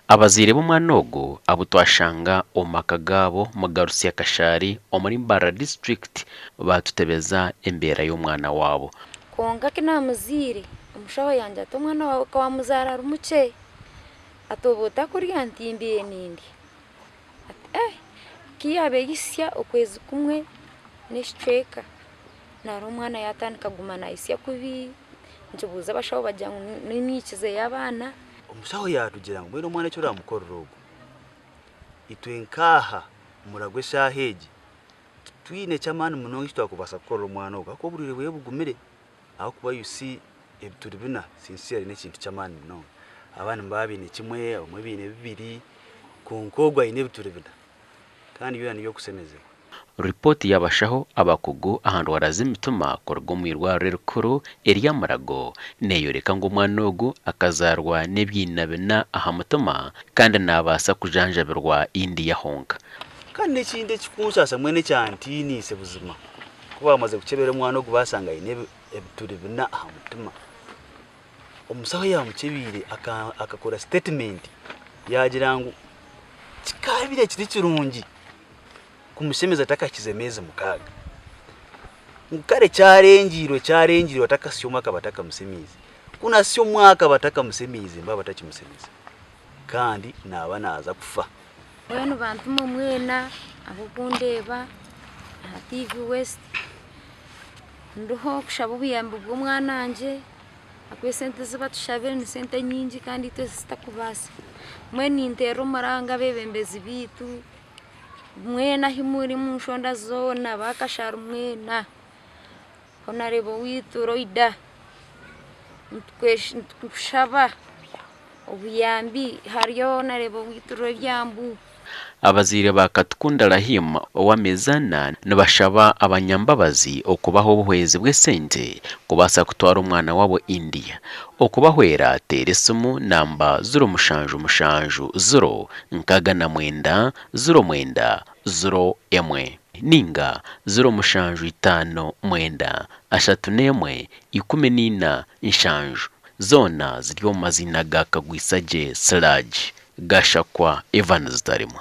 Abazire b'omwana ogu abo twashanga omumaka gaabo mu garusi ya Kashari omuri MBARARA district batutebeza embeera y'omwana waabo. Konka kinamuzire omushaho yanje ati omwana wawe kawamuzara ari muke atobota kurya ntimbiye nindi ati kiyabe yisya okwezi kumwe n'eshicweka naro omwana yatandika kuguma nayisya kubi nkibuuza abashaho bajya n'imyikize y'abaana. Omushaho yatugira ngo mwene omwana ekyo ramukorera ogu itwe nkaha muragwe eshaaha egi twine kyamaani munonga eki twakubasa kukorera omwana ogu ahakuba oburire bwe bugumire ahakuba yusi ebituri bina sincere n'ekintu kyamaani munonga abaana nibaba baine kimwe abamwe baine bibiri konka ogu aine ebituri bina kandi byona nibyokusemezebwa. Ripoti y'abashaho abakugu ahantu haraza emituma kuruga omu irwariro rikuru erya Murago neyoreka ngu omwana ogu akazarwa n'ebiina bina aha mutima kandi nabaasa kujanjabirwa indi yahonka. Kandi n'ekindi ekikunshasa mwene kyantiinise buzima kuba bamaze kukyebera omwana ogu basanga aine ebituri bina aha mutima. Omushaho yamukyebire akakora statement yagira ngu kikabire kiri kirungi kumusemeza takakizemeze mukaga nkare kyarengirwe atakasyo mwaka batakamusemize kuna syo mwaka batakamusemize mbaba batakimusemize kandi naba naza kufa. Wenu bantuma omwana abukundeba aha TV West ndoho kushaba obuyambi bw'omwana anje akwe sente zibatushabire ni sente nyingi kandi itwe zitakubasa mwene ntero maranga bebembezi bitu mwena himuri munshonda zona bakashara mwena honarebo witu roida ntukushaba obuyambi hariyo narebo witu royambu. Abazire ba Katukunda Rahim owamezana nibashaba abanyambabazi okubaho obuhwezi bw'esente kubasa kutwara omwana wabo India okubahwera tera esimu namba 0776090901 ninga 07593114 zona ziri omu mazina ga Kagwisaje Siraj Gashakwa Evans Darima.